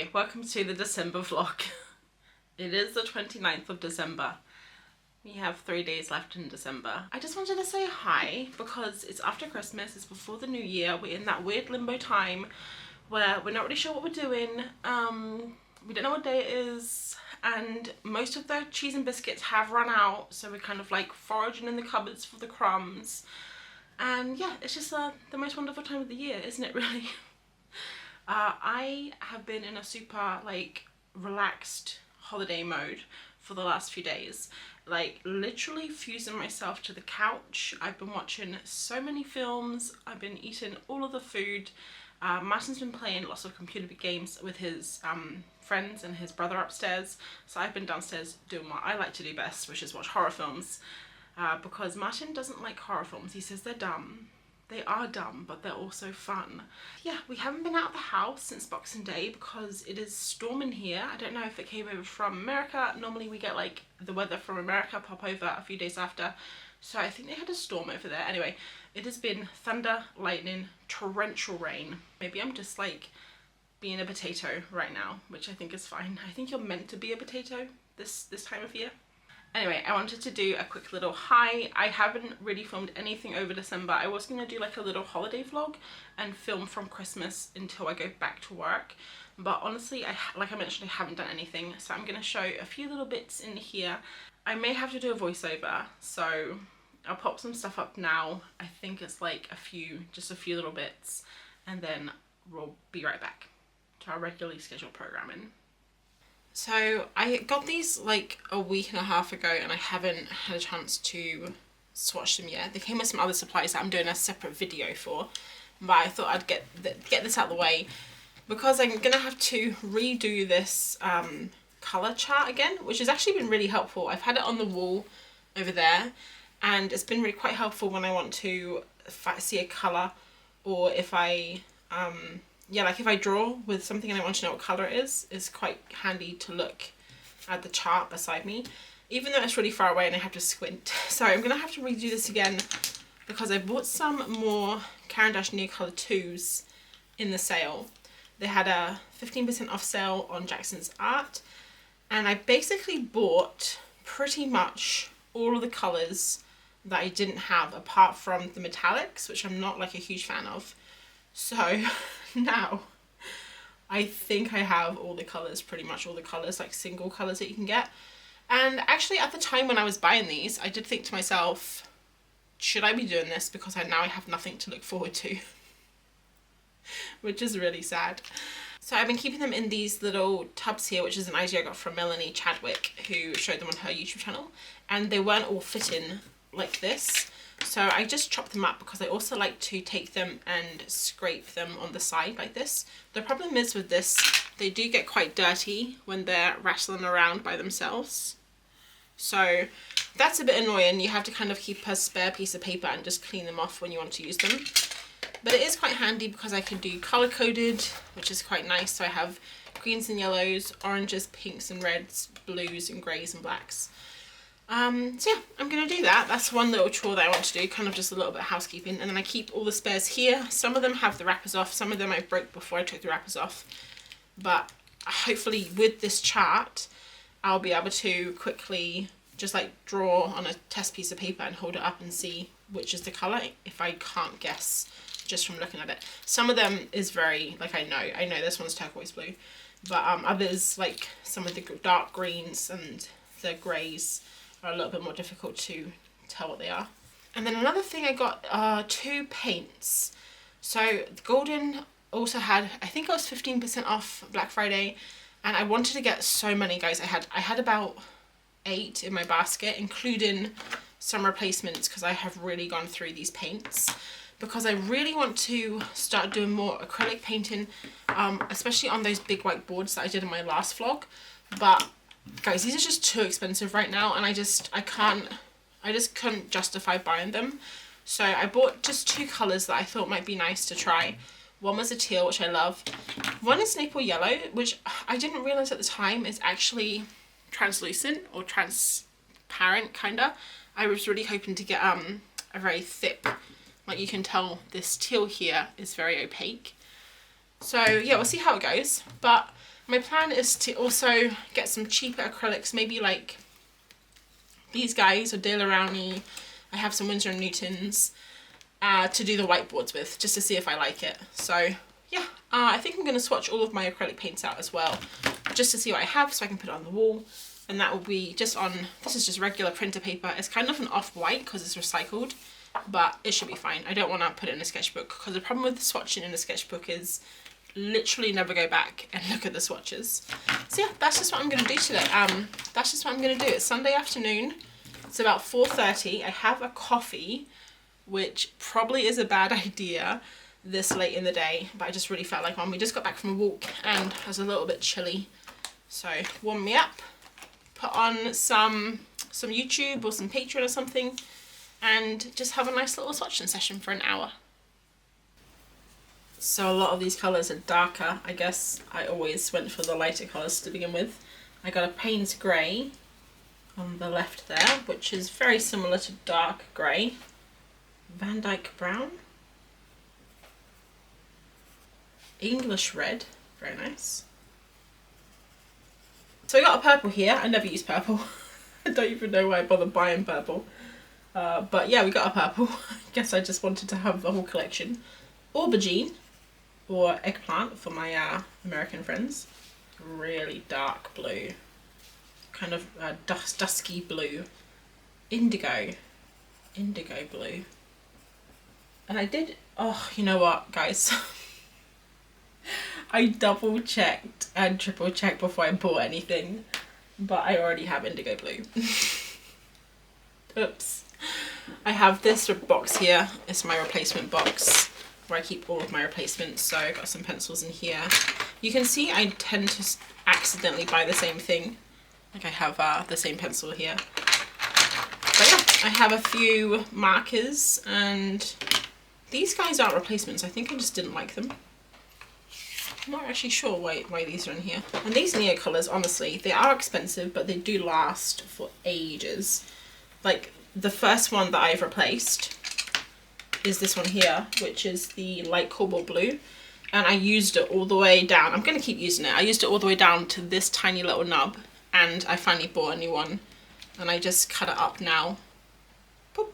Hi, welcome to the December vlog. It is the 29th of December. We have 3 days left in December. I just wanted to say hi because it's after Christmas, it's before the new year. We're in that weird limbo time where we're not really sure what we're doing. We don't know what day it is, and most of the cheese and biscuits have run out, so we're kind of like foraging in the cupboards for the crumbs. And yeah, it's just the most wonderful time of the year, isn't it really? I have been in a super like relaxed holiday mode for the last few days, like literally fusing myself to the couch. I've been watching so many films, I've been eating all of the food. Martin's been playing lots of computer games with his friends and his brother upstairs, so I've been downstairs doing what I like to do best, which is watch horror films, because Martin doesn't like horror films. He says they're dumb. They are dumb, but they're also fun. Yeah, we haven't been out of the house since Boxing Day because it is storming here. I don't know if it came over from America. Normally we get like the weather from America pop over a few days after. So I think they had a storm over there. Anyway, it has been thunder, lightning, torrential rain. Maybe I'm just like being a potato right now, which I think is fine. I think you're meant to be a potato this time of year. Anyway, I wanted to do a quick little hi. I haven't really filmed anything over December. I was going to do like a little holiday vlog and film from Christmas until I go back to work. But honestly, like I mentioned, I haven't done anything. So I'm going to show a few little bits in here. I may have to do a voiceover, so I'll pop some stuff up now. I think it's like just a few little bits, and then we'll be right back to our regularly scheduled programming. So I got these like a week and a half ago and I haven't had a chance to swatch them yet. They came with some other supplies that I'm doing a separate video for, but I thought I'd get this out of the way because I'm gonna have to redo this colour chart again, which has actually been really helpful. I've had it on the wall over there and it's been really quite helpful when I want to see a colour, or if I yeah, like if I draw with something and I want to know what colour it is, it's quite handy to look at the chart beside me, even though it's really far away and I have to squint. So I'm going to have to redo this again because I bought some more Caran d'Ache New Colour 2s in the sale. They had a 15% off sale on Jackson's Art, and I basically bought pretty much all of the colours that I didn't have apart from the metallics, which I'm not like a huge fan of. So now I think I have all the colours, pretty much all the colours, like single colours that you can get. And actually at the time when I was buying these, I did think to myself, should I be doing this, because now I have nothing to look forward to, which is really sad. So I've been keeping them in these little tubs here, which is an idea I got from Melanie Chadwick, who showed them on her YouTube channel, and they weren't all fitting like this. So I just chopped them up because I also like to take them and scrape them on the side like this. The problem is with this, they do get quite dirty when they're rattling around by themselves. So that's a bit annoying. You have to kind of keep a spare piece of paper and just clean them off when you want to use them. But it is quite handy because I can do colour coded, which is quite nice. So I have greens and yellows, oranges, pinks and reds, blues and greys and blacks. So yeah, I'm going to do that. That's one little chore that I want to do, kind of just a little bit of housekeeping. And then I keep all the spares here. Some of them have the wrappers off, some of them I broke before I took the wrappers off. But hopefully with this chart, I'll be able to quickly just like draw on a test piece of paper and hold it up and see which is the colour, if I can't guess just from looking at it. Some of them is very, like I know this one's turquoise blue, but others, like some of the dark greens and the greys, are a little bit more difficult to tell what they are. And then another thing I got are 2 paints. So Golden also had, I think it was 15% off Black Friday, and I wanted to get so many, guys. I had about 8 in my basket, including some replacements, because I have really gone through these paints because I really want to start doing more acrylic painting, especially on those big white boards that I did in my last vlog. But guys, these are just too expensive right now, and I just couldn't justify buying them. So I bought just 2 colours that I thought might be nice to try. One was a teal, which I love. One is maple yellow, which I didn't realise at the time is actually translucent or transparent kinda. I was really hoping to get a very thick, like you can tell this teal here is very opaque. So yeah, we'll see how it goes. But My plan is to also get some cheaper acrylics, maybe like these guys or De La Rowney. I have some Winsor & Newtons to do the whiteboards with, just to see if I like it. So yeah, I think I'm going to swatch all of my acrylic paints out as well, just to see what I have so I can put it on the wall. And that will be just on, this is just regular printer paper. It's kind of an off-white because it's recycled, but it should be fine. I don't want to put it in a sketchbook because the problem with swatching in a sketchbook is literally never go back and look at the swatches. So yeah, that's just what I'm going to do today. That's just what I'm going to do. It's Sunday afternoon. It's about 4:30. I have a coffee, which probably is a bad idea this late in the day, but I just really felt like one. We just got back from a walk and it was a little bit chilly. So warm me up, put on some YouTube or some Patreon or something, and just have a nice little swatching session for an hour. So a lot of these colours are darker. I guess I always went for the lighter colours to begin with. I got a Payne's Grey on the left there, which is very similar to dark grey. Van Dyke Brown. English Red, very nice. So I got a purple here. I never use purple. I don't even know why I bother buying purple. But yeah, we got a purple. I guess I just wanted to have the whole collection. Aubergine, or eggplant for my American friends. Really dark blue. Kind of dusky blue. Indigo blue. And I did, oh, you know what, guys? I double checked and triple checked before I bought anything, but I already have indigo blue. Oops. I have this box here. It's my replacement box where I keep all of my replacements. So I got some pencils in here. You can see I tend to accidentally buy the same thing. Like I have the same pencil here. But yeah, I have a few markers, and these guys aren't replacements. I think I just didn't like them. I'm not actually sure why these are in here. And these Neo colours, honestly, they are expensive, but they do last for ages. Like the first one that I've replaced is this one here, which is the light cobalt blue. And I used it all the way down. I'm going to keep using it. I used it all the way down to this tiny little nub, and I finally bought a new one. And I just cut it up now. Boop.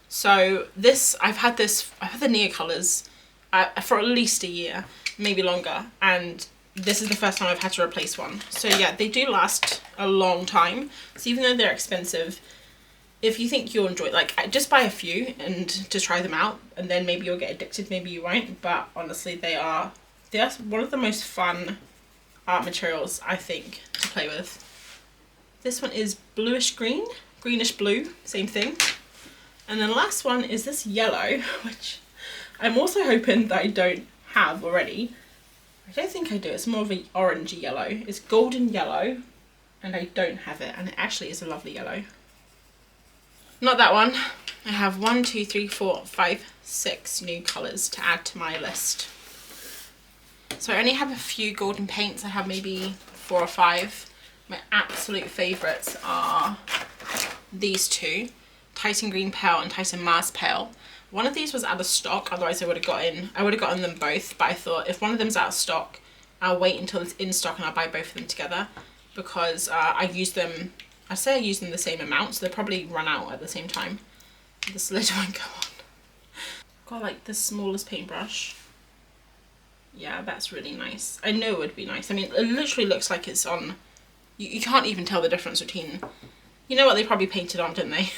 So this, I've had the Neo colours for at least a year, maybe longer, and this is the first time I've had to replace one. So yeah, they do last a long time. So even though they're expensive, if you think you'll enjoy it, like just buy a few and to try them out, and then maybe you'll get addicted, maybe you won't. But honestly, they are one of the most fun art materials, I think, to play with. This one is bluish green, greenish blue, same thing. And then the last one is this yellow, which I'm also hoping that I don't have already. I don't think I do. It's more of an orangey yellow. It's golden yellow, and I don't have it. And it actually is a lovely yellow. Not that one. I have 1, 2, 3, 4, 5, 6 new colours to add to my list. So I only have a few golden paints. I have maybe 4 or 5. My absolute favourites are these two, Titan Green Pale and Titan Mars Pale. One of these was out of stock, otherwise I would have gotten them both, but I thought if one of them's out of stock, I'll wait until it's in stock and I'll buy both of them together, because I use them the same amount, so they probably run out at the same time. This lid won't go on. Got like the smallest paintbrush. Yeah, that's really nice. I know it would be nice. I mean, it literally looks like it's on, you can't even tell the difference between, you know what, they probably painted on, didn't they?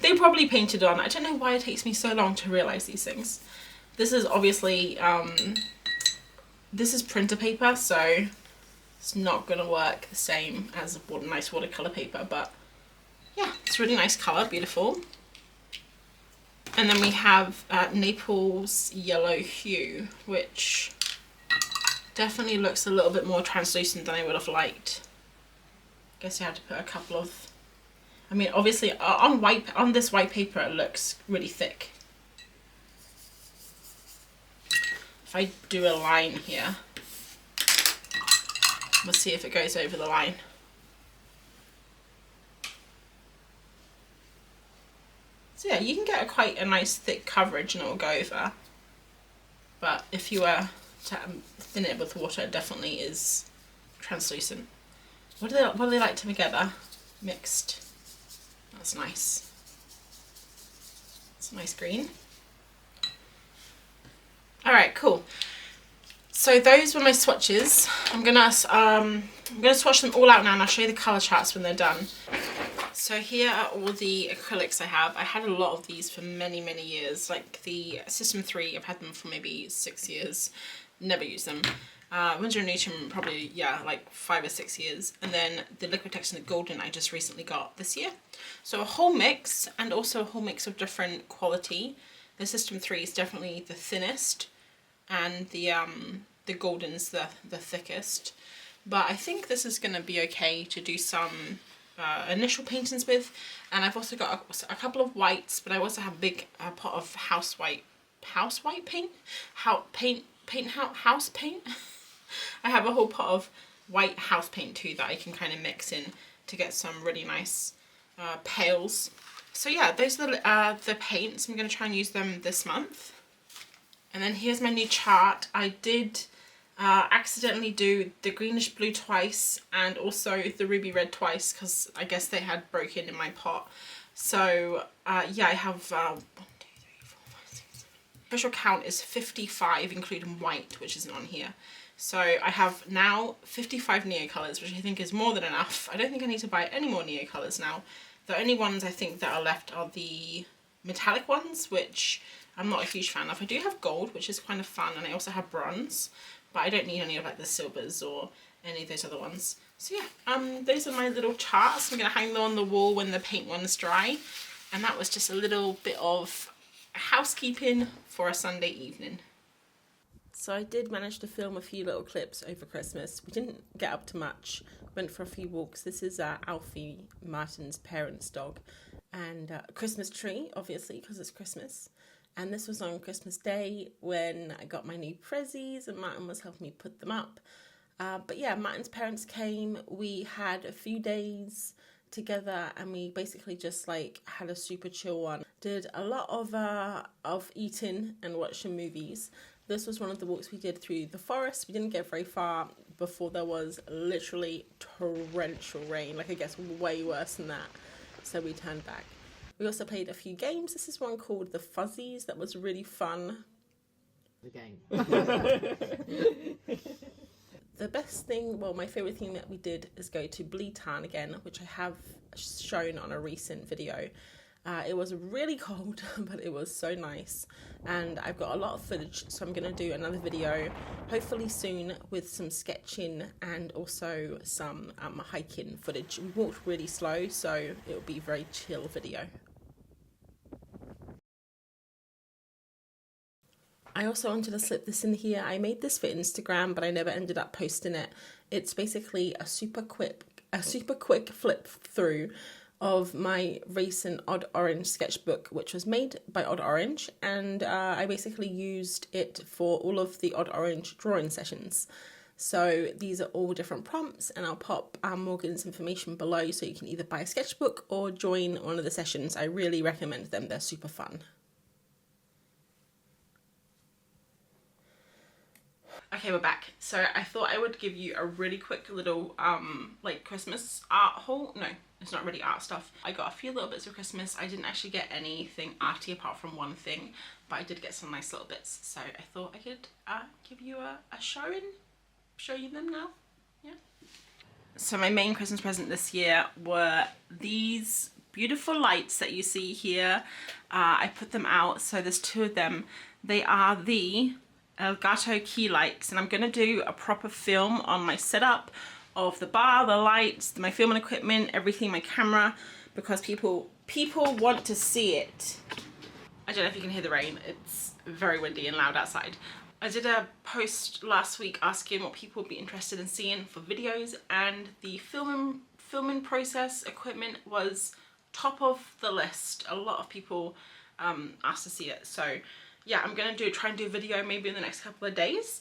They probably painted on. I don't know why it takes me so long to realise these things. This is obviously, this is printer paper, so it's not going to work the same as nice watercolour paper, but yeah, it's a really nice colour, beautiful. And then we have Naples Yellow Hue, which definitely looks a little bit more translucent than I would have liked. Guess you had to put a couple of, I mean, obviously on this white paper it looks really thick. If I do a line here, we'll see if it goes over the line. So yeah, you can get quite a nice thick coverage and it will go over. But if you were to thin it with water, it definitely is translucent. What do they like together? Mixed. That's nice. It's a nice green. Alright, cool. So those were my swatches. I'm gonna swatch them all out now and I'll show you the colour charts when they're done. So here are all the acrylics I have. I had a lot of these for many, many years. Like the System 3, I've had them for maybe 6 years. Never used them. Winsor & Newton, probably, yeah, like 5 or 6 years. And then the Liquitex and the Golden I just recently got this year. So a whole mix, and also a whole mix of different quality. The System 3 is definitely the thinnest, and the Golden's the thickest. But I think this is going to be okay to do some initial paintings with. And I've also got a couple of whites, but I also have a big pot of house white paint. House paint. I have a whole pot of white house paint too that I can kind of mix in to get some really nice pales. So yeah, those are the paints. I'm going to try and use them this month. And then here's my new chart. I did accidentally do the greenish blue twice and also the ruby red twice because I guess they had broken in my pot. So yeah, I have 1, 2, 3, 4, 5, 6, 7. Official count is 55 including white, which isn't on here. So I have now 55 Neo colours, which I think is more than enough. I don't think I need to buy any more Neo colours now. The only ones I think that are left are the metallic ones, which I'm not a huge fan of. I do have gold, which is kind of fun, and I also have bronze, but I don't need any of like the silvers or any of those other ones. So yeah, those are my little charts. I'm going to hang them on the wall when the paint one's dry. And that was just a little bit of housekeeping for a Sunday evening. So I did manage to film a few little clips over Christmas. We didn't get up to much. Went for a few walks. This is Alfie, Martin's parents' dog. And a Christmas tree, obviously, because it's Christmas. And this was on Christmas Day when I got my new Pressies and Martin was helping me put them up. But yeah, Martin's parents came. We had a few days together and we basically just like had a super chill one. Did a lot of eating and watching movies. This was one of the walks we did through the forest. We didn't get very far before there was literally torrential rain, like I guess way worse than that. So we turned back. We also played a few games. This is one called The Fuzzies that was really fun. The game. The best thing, well, my favourite thing that we did is go to Bleetown again, which I have shown on a recent video. It was really cold, but it was so nice. And I've got a lot of footage, so I'm going to do another video, hopefully soon, with some sketching and also some hiking footage. We walked really slow, so it will be a very chill video. I also wanted to slip this in here. I made this for Instagram, but I never ended up posting it. It's basically a super quick flip through of my recent Odd Orange sketchbook, which was made by Odd Orange, and I basically used it for all of the Odd Orange drawing sessions. So these are all different prompts, and I'll pop Morgan's information below so you can either buy a sketchbook or join one of the sessions. I really recommend them, they're super fun. Okay, we're back. So I thought I would give you a really quick little like Christmas art haul. No, it's not really art stuff. I got a few little bits of Christmas. I didn't actually get anything arty apart from one thing, but I did get some nice little bits. So I thought I could give you a show you them now. Yeah. So my main Christmas present this year were these beautiful lights that you see here. I put them out. So there's two of them. They are the Elgato key lights, and I'm going to do a proper film on my setup of the bar, the lights, my filming equipment, everything, my camera, because people want to see it. I don't know if you can hear the rain, it's very windy and loud outside. I did a post last week asking what people would be interested in seeing for videos, and the filming process equipment was top of the list. A lot of people asked to see it, so yeah, I'm gonna try and do a video maybe in the next couple of days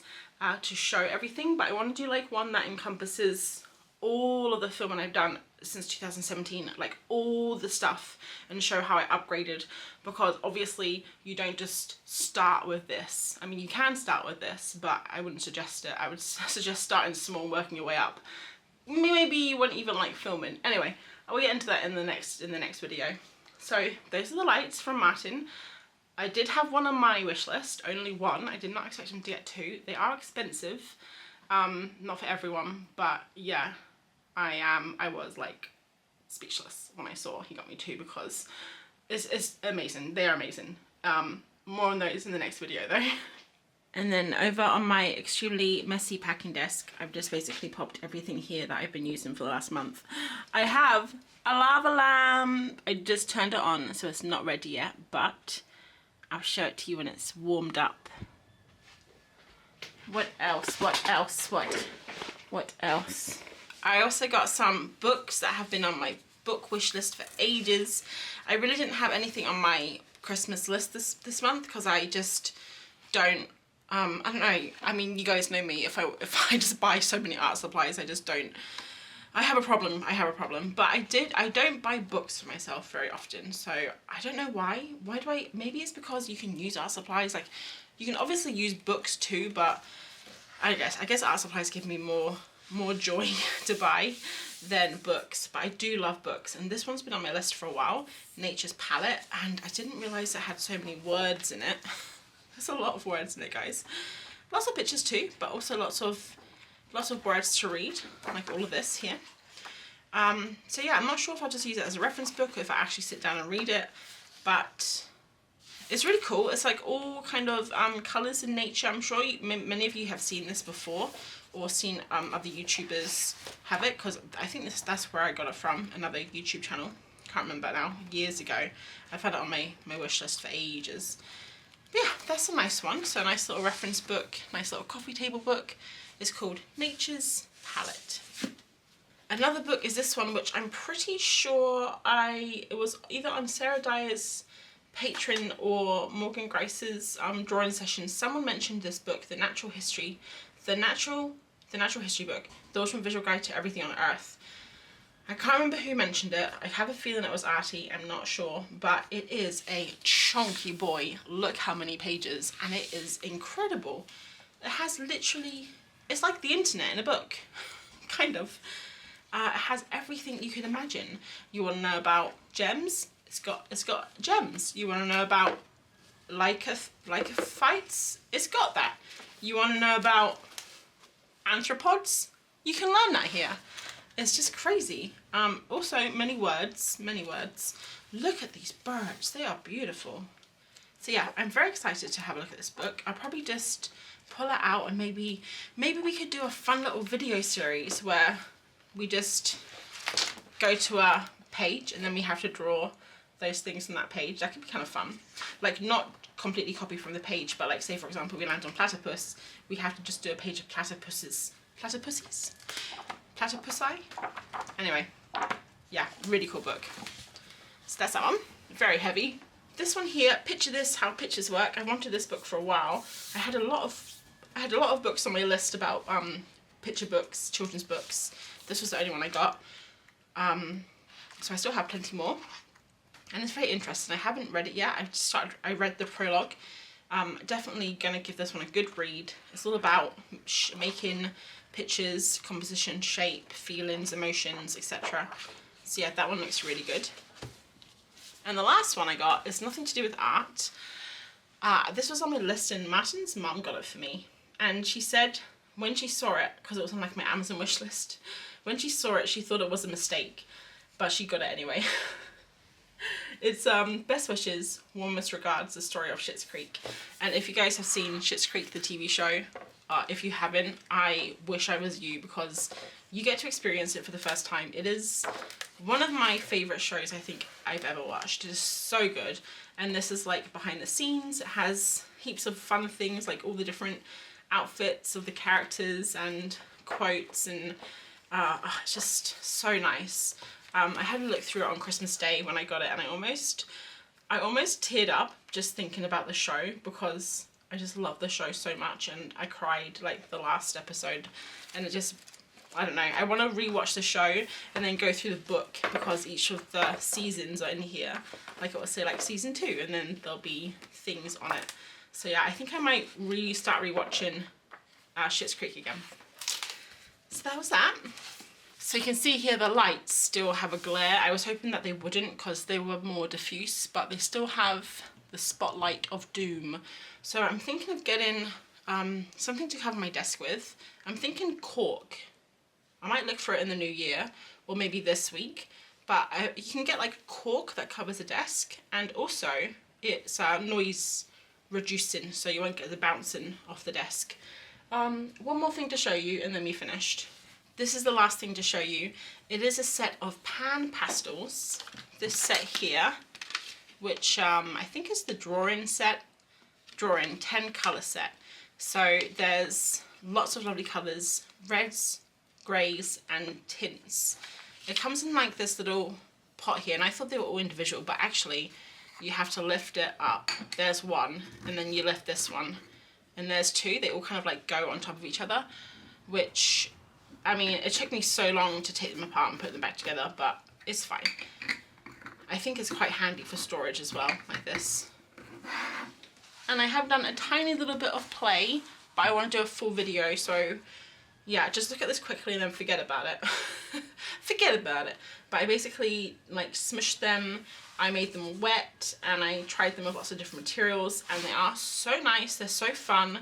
to show everything, but I want to do like one that encompasses all of the filming I've done since 2017, like all the stuff, and show how I upgraded, because obviously you don't just start with this. I mean, you can start with this, but I wouldn't suggest it. I would suggest starting small and working your way up. Maybe you wouldn't even like filming. Anyway, I will get into that in the next video. So those are the lights from Martin. I did have one on my wish list, only one. I did not expect him to get two. They are expensive, not for everyone, but yeah, I was like speechless when I saw he got me two, because it's amazing. They are amazing. More on those in the next video though. And then over on my extremely messy packing desk, I've just basically popped everything here that I've been using for the last month. I have a lava lamp. I just turned it on, so it's not ready yet, but I'll show it to you when it's warmed up. What else? What else? What else? I also got some books that have been on my book wish list for ages. I really didn't have anything on my Christmas list this month, because I just don't, I don't know. I mean, you guys know me. If I just buy so many art supplies, I just don't. I have a problem. But I don't buy books for myself very often. So I don't know why. Why do I? Maybe it's because you can use art supplies. Like, you can obviously use books too, but I guess art supplies give me more joy to buy than books. But I do love books, and this one's been on my list for a while. Nature's Palette, and I didn't realize it had so many words in it. There's a lot of words in it, guys. Lots of pictures too, but also lots of words to read, like all of this here. So yeah, I'm not sure if I'll just use it as a reference book or if I actually sit down and read it, but it's really cool. It's like all kind of colours in nature. I'm sure many of you have seen this before, or seen other YouTubers have it, because I think that's where I got it from, another YouTube channel. Can't remember now, years ago. I've had it on my wish list for ages. But yeah, that's a nice one. So a nice little reference book, nice little coffee table book. It's called Nature's Palette. Another book is this one, which I'm pretty sure it was either on Sarah Dyer's Patreon or Morgan Grace's drawing session. Someone mentioned this book, The Natural History book, The Ultimate Visual Guide to Everything on Earth. I can't remember who mentioned it. I have a feeling it was Artie, I'm not sure, but it is a chunky boy. Look how many pages, and it is incredible. It has literally, it's like the internet in a book, kind of. It has everything you can imagine. You want to know about gems? It's got gems. You want to know about lycophytes? It's got that. You want to know about arthropods? You can learn that here. It's just crazy. Also many words. Look at these birds, they are beautiful. So yeah, I'm very excited to have a look at this book. I'll probably just pull it out, and maybe we could do a fun little video series where we just go to a page and then we have to draw those things on that page. That could be kind of fun. Like, not completely copy from the page, but like, say for example we land on platypus, we have to just do a page of platypuses. Platypusi? Anyway, yeah, really cool book. So that's that one. Very heavy. This one here, picture this, how pictures work. I wanted this book for a while. I had a lot of books on my list about picture books, children's books. This was the only one I got. So I still have plenty more. And it's very interesting. I haven't read it yet. I read the prologue. Definitely gonna give this one a good read. It's all about making pictures, composition, shape, feelings, emotions, etc. So yeah, that one looks really good. And the last one I got is nothing to do with art. This was on my list, and Martin's mum got it for me. And she said when she saw it, because it was on like my Amazon wish list, when she saw it, she thought it was a mistake, but she got it anyway. It's Best Wishes, Warmest Regards, the story of Schitt's Creek. And if you guys have seen Schitt's Creek, the TV show, if you haven't, I wish I was you, because you get to experience it for the first time. It is one of my favourite shows I think I've ever watched. It is so good. And this is like behind the scenes. It has heaps of fun things, like all the different outfits of the characters and quotes, and it's just so nice. I had a look through it on Christmas Day when I got it, and I almost teared up just thinking about the show, because I just love the show so much, and I cried like the last episode, and it just I don't know, I want to rewatch the show and then go through the book, because each of the seasons are in here. Like it will say like season 2, and then there'll be things on it. So yeah, I think I might start rewatching Schitt's Creek again. So that was that. So you can see here the lights still have a glare. I was hoping that they wouldn't, because they were more diffuse, but they still have the spotlight of doom. So I'm thinking of getting something to cover my desk with. I'm thinking cork. I might look for it in the new year, or maybe this week. But you can get like cork that covers a desk, and also it's noise reducing, so you won't get the bouncing off the desk. One more thing to show you and then we're finished. This is the last thing to show you. It is a set of pan pastels. This set here, which I think is the drawing 10 colour set. So there's lots of lovely colours, reds, greys and tints. It comes in like this little pot here, and I thought they were all individual, but actually you have to lift it up. There's one, and then you lift this one, and there's two. They all kind of like go on top of each other, which, I mean, it took me so long to take them apart and put them back together, but it's fine. I think it's quite handy for storage as well, like this. And I have done a tiny little bit of play, but I want to do a full video, so yeah, just look at this quickly and then forget about it. Forget about it. But I basically like smushed them, I made them wet, and I tried them with lots of different materials, and they are so nice, they're so fun.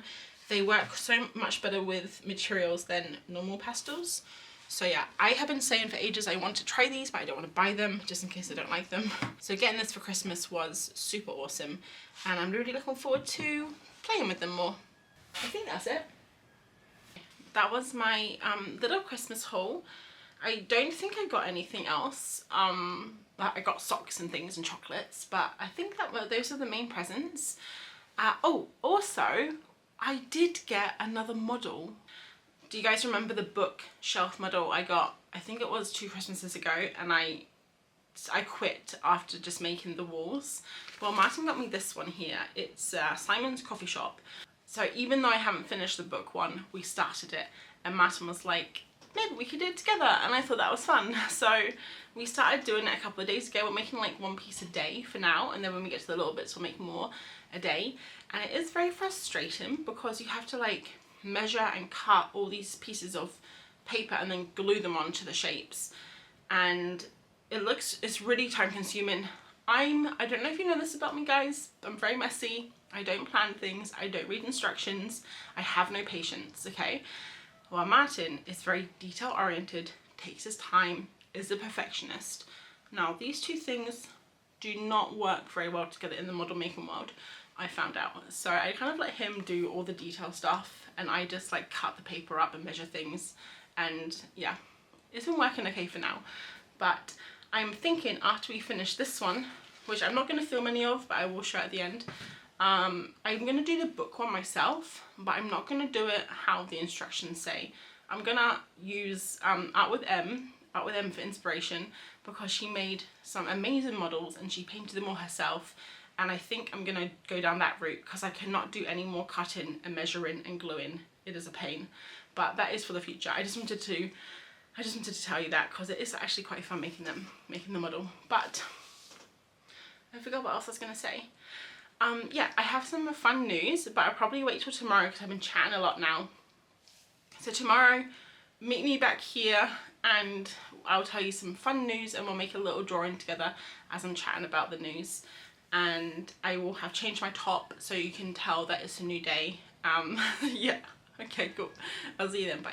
They work so much better with materials than normal pastels. So yeah, I have been saying for ages I want to try these, but I don't want to buy them just in case I don't like them. So getting this for Christmas was super awesome, and I'm really looking forward to playing with them more. I think that's it. That was my little Christmas haul. I don't think I got anything else. I got socks and things and chocolates, but I think that those are the main presents. Oh, also, I did get another model. Do you guys remember the bookshelf model I got? I think it was 2 Christmases ago, and I quit after just making the walls. Well, Martin got me this one here. It's Simon's Coffee Shop. So even though I haven't finished the book one, we started it, and Martin was like, maybe we could do it together, and I thought that was fun. So we started doing it a couple of days ago. We're making like 1 piece a day for now, and then when we get to the little bits we'll make more a day. And it is very frustrating because you have to like measure and cut all these pieces of paper and then glue them onto the shapes, and it's really time consuming. I don't know if you know this about me, guys, I'm very messy. I don't plan things, I don't read instructions, I have no patience, okay? Well, Martin is very detail oriented, takes his time, is a perfectionist. Now, these two things do not work very well together in the model making world, I found out. So I kind of let him do all the detail stuff, and I just like cut the paper up and measure things, and yeah, it's been working okay for now. But I'm thinking after we finish this one, which I'm not going to film any of, but I will show at the end, I'm going to do the book one myself, but I'm not going to do it how the instructions say. I'm going to use Art with M for inspiration, because she made some amazing models and she painted them all herself, and I think I'm going to go down that route because I cannot do any more cutting and measuring and gluing. It is a pain, but that is for the future. I just wanted to tell you that because it is actually quite fun making the model. But I forgot what else I was going to say. Yeah, I have some fun news, but I'll probably wait till tomorrow because I've been chatting a lot now. So tomorrow, meet me back here and I'll tell you some fun news, and we'll make a little drawing together as I'm chatting about the news. And I will have changed my top so you can tell that it's a new day. Yeah, okay, cool. I'll see you then, bye.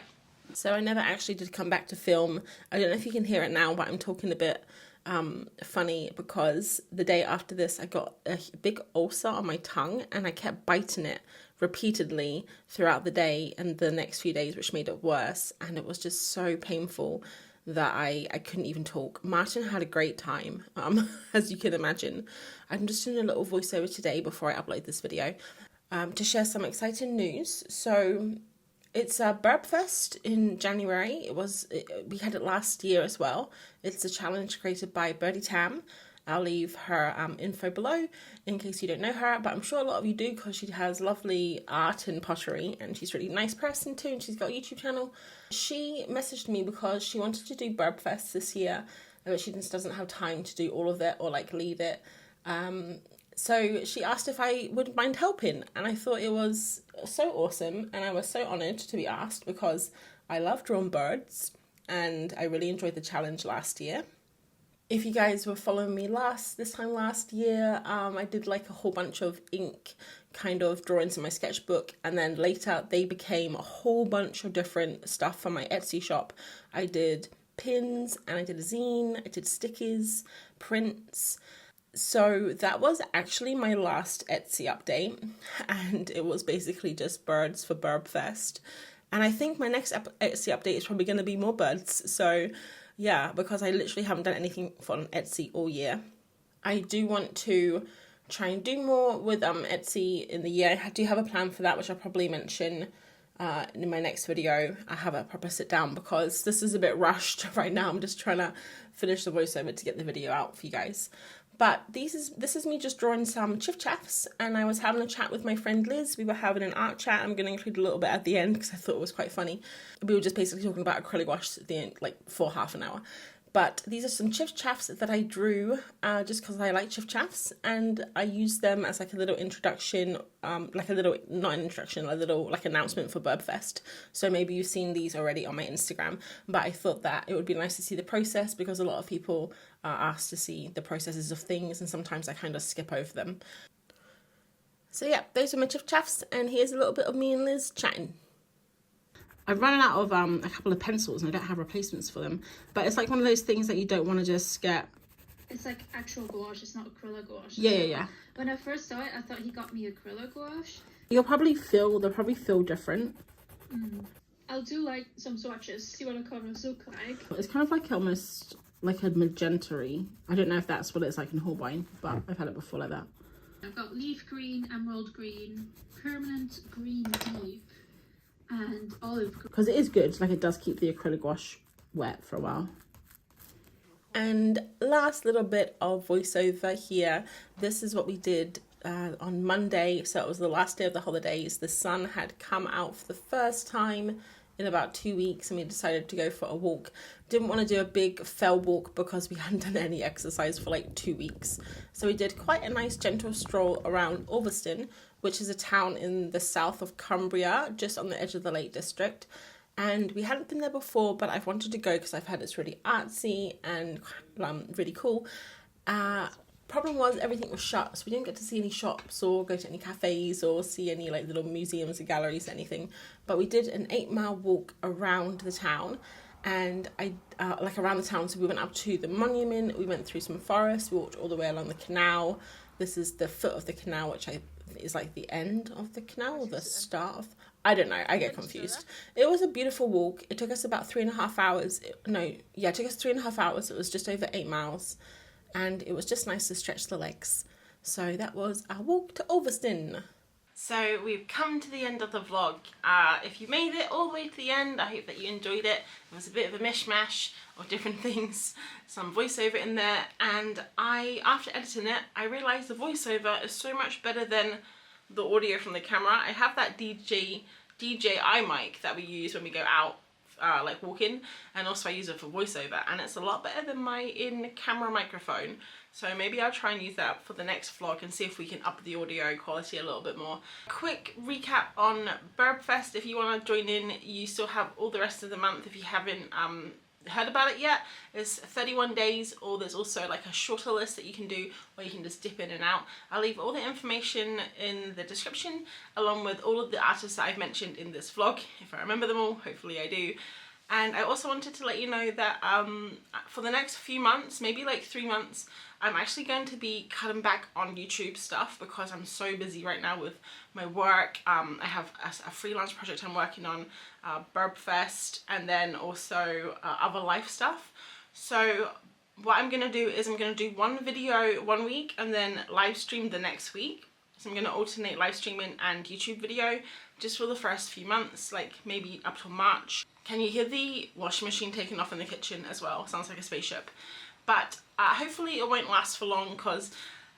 So I never actually did come back to film. I don't know if you can hear it now, but I'm talking a bit funny because the day after this I got a big ulcer on my tongue, and I kept biting it repeatedly throughout the day and the next few days, which made it worse, and it was just so painful that I couldn't even talk. Martin had a great time, as you can imagine. I'm just doing a little voiceover today before I upload this video to share some exciting news. So it's Birbfest in January. We had it last year as well. It's a challenge created by Birdie Tam, I'll leave her info below in case you don't know her, but I'm sure a lot of you do because she has lovely art and pottery and she's a really nice person too, and she's got a YouTube channel. She messaged me because she wanted to do Birbfest this year, but she just doesn't have time to do all of it or like lead it. So she asked if I would mind helping, and I thought it was so awesome and I was so honoured to be asked because I love drawing birds and I really enjoyed the challenge last year. If you guys were following me this time last year, I did like a whole bunch of ink kind of drawings in my sketchbook, and then later they became a whole bunch of different stuff for my Etsy shop. I did pins and I did a zine, I did stickers, prints. So that was actually my last Etsy update, and it was basically just birds for Birbfest. And I think my next Etsy update is probably going to be more birds. So yeah, because I literally haven't done anything on Etsy all year. I do want to try and do more with Etsy in the year. I do have a plan for that, which I'll probably mention in my next video. I have a proper sit down because this is a bit rushed right now. I'm just trying to finish the voiceover to get the video out for you guys. But this is me just drawing some chiff chaffs, and I was having a chat with my friend Liz. We were having an art chat. I'm going to include a little bit at the end because I thought it was quite funny. We were just basically talking about acrylic wash at the end, like for half an hour. But these are some chiff chaffs that I drew just because I like chiff chaffs, and I used them as like a little introduction, like a little, not an introduction, a little like announcement for Birbfest. So maybe you've seen these already on my Instagram, but I thought that it would be nice to see the process because a lot of people are asked to see the processes of things, and sometimes I kind of skip over them. So yeah, those are my chiff chaffs, and here's a little bit of me and Liz chatting. I've run out of a couple of pencils and I don't have replacements for them. But it's like one of those things that you don't want to just get. It's like actual gouache, it's not acrylic gouache. Yeah. When I first saw it, I thought he got me acrylic gouache. They'll probably feel different. I'll do like some swatches, see what the colours look like. It's kind of like almost like a magenta-y. I don't know if that's what it's like in Holbein, but I've had it before like that. I've got leaf green, emerald green, permanent green deep, and olive green. Because it is good, like it does keep the acrylic wash wet for a while. And last little bit of voiceover here. This is what we did on Monday. So it was the last day of the holidays. The sun had come out for the first time in about 2 weeks, and we decided to go for a walk. Didn't want to do a big fell walk because we hadn't done any exercise for like 2 weeks. So we did quite a nice gentle stroll around Ulverston, which is a town in the south of Cumbria, just on the edge of the Lake District. And we hadn't been there before, but I've wanted to go because I've heard it's really artsy and really cool. Problem was everything was shut, so we didn't get to see any shops or go to any cafes or see any like little museums or galleries or anything. But we did an 8-mile walk around the town, and around the town. So we went up to the monument, we went through some forest, we walked all the way along the canal. This is the foot of the canal, which is like the end of the canal or the start of, I don't know, I get confused. It was a beautiful walk. It took us about 3.5 hours. It took us 3.5 hours. It was just over 8 miles, and it was just nice to stretch the legs. So that was our walk to Ulverston. So we've come to the end of the vlog. If you made it all the way to the end, I hope that you enjoyed it. It was a bit of a mishmash of different things, some voiceover in there, and after editing it, I realised the voiceover is so much better than the audio from the camera. I have that DJI mic that we use when we go out, like walking, and also I use it for voiceover, and it's a lot better than my in-camera microphone. So maybe I'll try and use that for the next vlog and see if we can up the audio quality a little bit more. Quick recap on Birbfest. If you want to join in, you still have all the rest of the month if you haven't heard about it yet. It's 31 days, or there's also like a shorter list that you can do where you can just dip in and out. I'll leave all the information in the description along with all of the artists that I've mentioned in this vlog, if I remember them all. Hopefully I do. And I also wanted to let you know that for the next few months, maybe like 3 months, I'm actually going to be cutting back on YouTube stuff because I'm so busy right now with my work. I have a freelance project I'm working on, Birbfest, and then also other life stuff. So what I'm going to do is I'm going to do one video 1 week and then live stream the next week. So I'm going to alternate live streaming and YouTube video just for the first few months, like maybe up till March. Can you hear the washing machine taking off in the kitchen as well? Sounds like a spaceship. but hopefully it won't last for long, because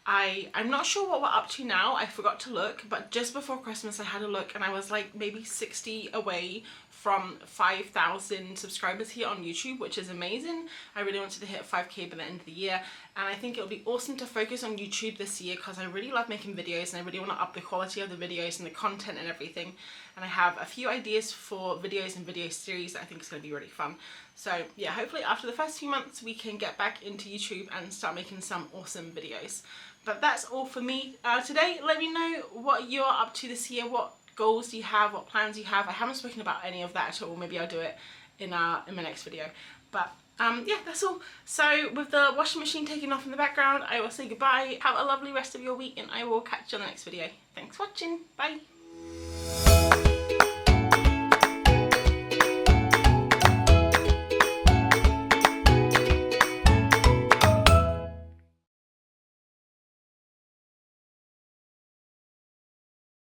I'm not sure what we're up to now. I forgot to look, but just before Christmas I had a look and I was like maybe 60 away from 5,000 subscribers here on YouTube, which is amazing. I really wanted to hit 5k by the end of the year, and I think it'll be awesome to focus on YouTube this year, because I really love making videos and I really want to up the quality of the videos and the content and everything. And I have a few ideas for videos and video series that I think is going to be really fun. So yeah, hopefully after the first few months we can get back into YouTube and start making some awesome videos. But that's all for me today. Let me know what you're up to this year. What goals do you have? What plans you have? I haven't spoken about any of that at all. Maybe I'll do it in my next video. But yeah, that's all. So with the washing machine taking off in the background, I will say goodbye. Have a lovely rest of your week and I will catch you on the next video. Thanks for watching. Bye.